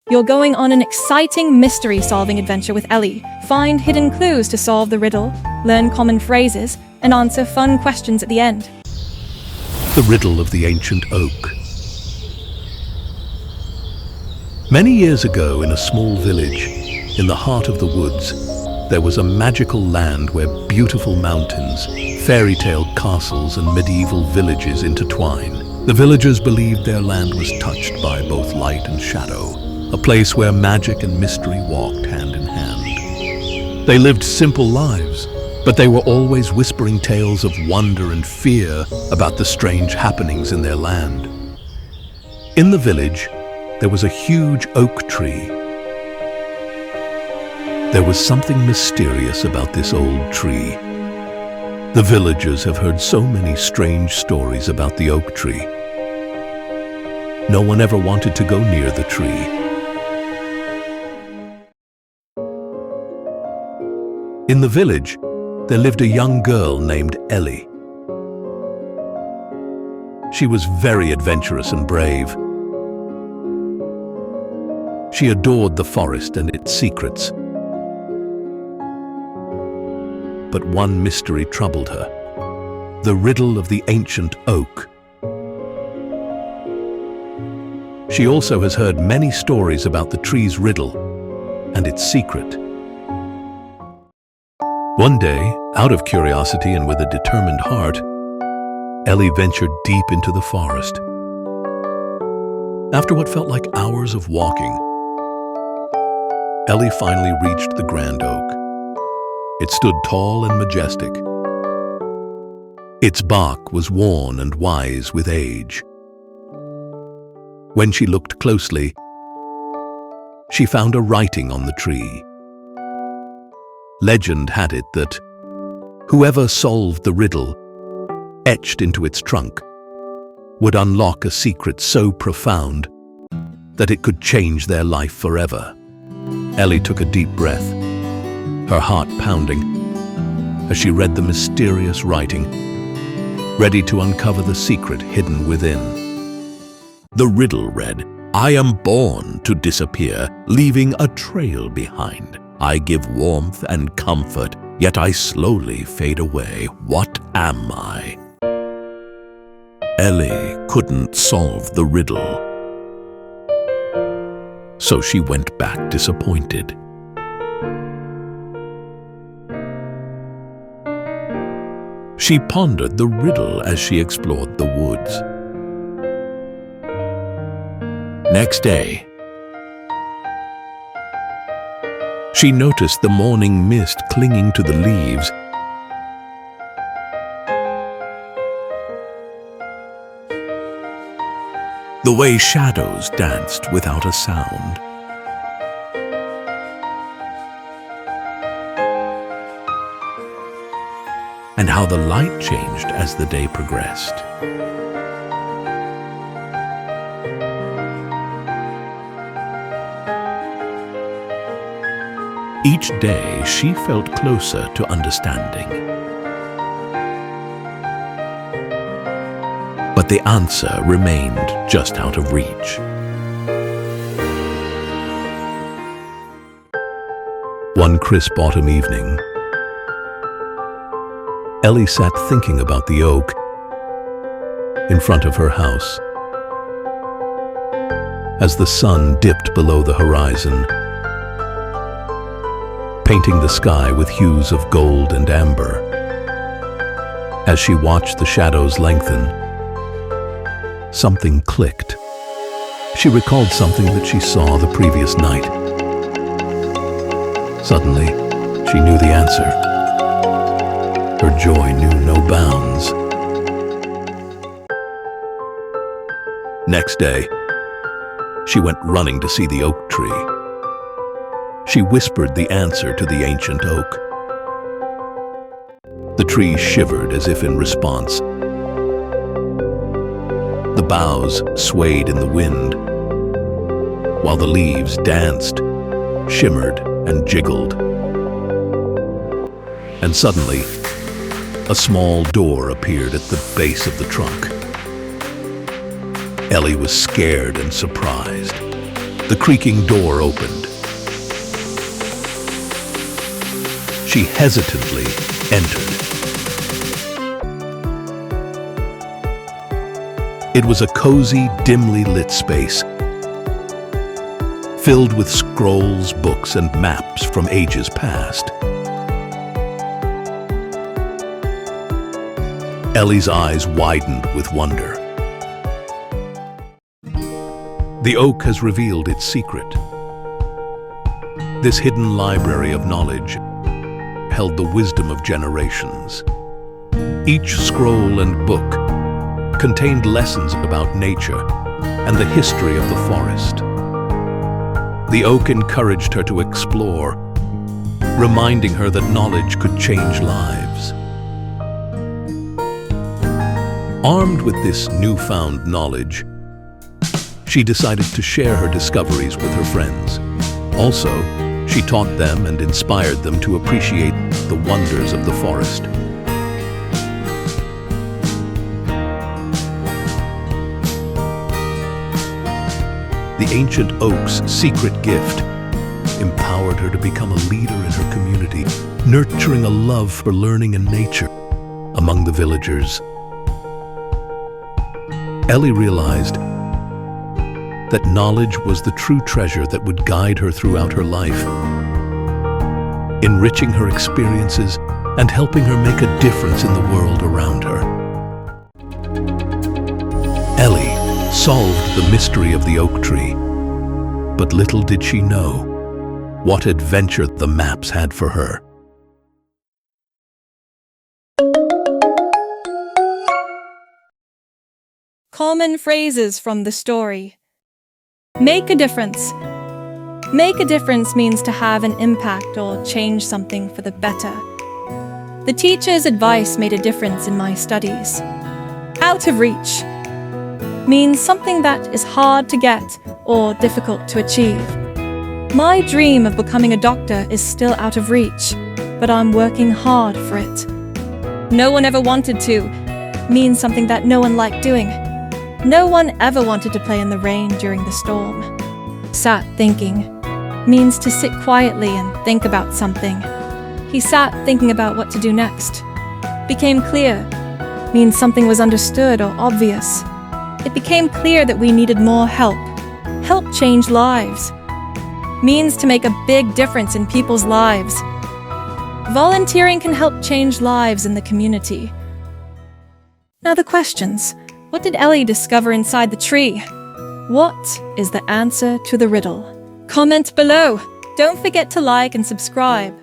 You're going on an exciting mystery-solving adventure with Ellie. Find hidden clues to solve the riddle, learn common phrases, and answer fun questions at the end. The riddle of the ancient oak. Many years ago, in a small village, in the heart of the woods, there was a magical land where beautiful mountains, fairy tale castles, and medieval villages intertwine. The villagers believed their land was touched by both light and shadow, a place where magic and mystery walked hand in hand. They lived simple lives, but they were always whispering tales of wonder and fear about the strange happenings in their land. In the village, there was a huge oak tree. There was something mysterious about this old tree. The villagers have heard so many strange stories about the oak tree. No one ever wanted to go near the tree. In the village, there lived a young girl named Ellie. She was very adventurous and brave. She adored the forest and its secrets. But one mystery troubled her: the riddle of the ancient oak. She also has heard many stories about the tree's riddle and its secret. One day, out of curiosity and with a determined heart, Ellie ventured deep into the forest. After what felt like hours of walking, Ellie finally reached the grand oak. It stood tall and majestic. Its bark was worn and wise with age. When she looked closely, she found a writing on the tree. Legend had it that whoever solved the riddle, etched into its trunk, would unlock a secret so profound that it could change their life forever. Ellie took a deep breath, her heart pounding, as she read the mysterious writing, ready to uncover the secret hidden within. The riddle read, "I am born to disappear, leaving a trail behind. I give warmth and comfort, yet I slowly fade away. What am I?" Ellie couldn't solve the riddle, so she went back disappointed. She pondered the riddle as she explored the woods. Next day, she noticed the morning mist clinging to the leaves. The way shadows danced without a sound. And how the light changed as the day progressed. Each day, she felt closer to understanding. But the answer remained just out of reach. One crisp autumn evening, Ellie sat thinking about the oak in front of her house. As the sun dipped below the horizon, painting the sky with hues of gold and amber. As she watched the shadows lengthen, something clicked. She recalled something that she saw the previous night. Suddenly, she knew the answer. Her joy knew no bounds. Next day, she went running to see the oak tree. She whispered the answer to the ancient oak. The tree shivered as if in response. The boughs swayed in the wind, while the leaves danced, shimmered, and jiggled. And suddenly, a small door appeared at the base of the trunk. Ellie was scared and surprised. The creaking door opened. She hesitantly entered. It was a cozy, dimly lit space, filled with scrolls, books, and maps from ages past. Ellie's eyes widened with wonder. The oak has revealed its secret. This hidden library of knowledge held the wisdom of generations. Each scroll and book contained lessons about nature and the history of the forest. The oak encouraged her to explore, reminding her that knowledge could change lives. Armed with this newfound knowledge, she decided to share her discoveries with her friends. Also, she taught them and inspired them to appreciate the wonders of the forest. The ancient oak's secret gift empowered her to become a leader in her community, nurturing a love for learning and nature among the villagers. Ellie realized that knowledge was the true treasure that would guide her throughout her life, enriching her experiences and helping her make a difference in the world around her. Ellie solved the mystery of the oak tree, but little did she know what adventure the maps had for her. Common phrases from the story. Make a difference. Make a difference means to have an impact or change something for the better. The teacher's advice made a difference in my studies. Out of reach means something that is hard to get or difficult to achieve. My dream of becoming a doctor is still out of reach, but I'm working hard for it. No one ever wanted to means something that no one liked doing. No one ever wanted to play in the rain during the storm. Sat thinking means to sit quietly and think about something. He sat thinking about what to do next. Became clear means something was understood or obvious. It became clear that we needed more help. Help change lives. Means to make a big difference in people's lives. Volunteering can help change lives in the community. Now the questions. What did Ellie discover inside the tree? What is the answer to the riddle? Comment below. Don't forget to like and subscribe.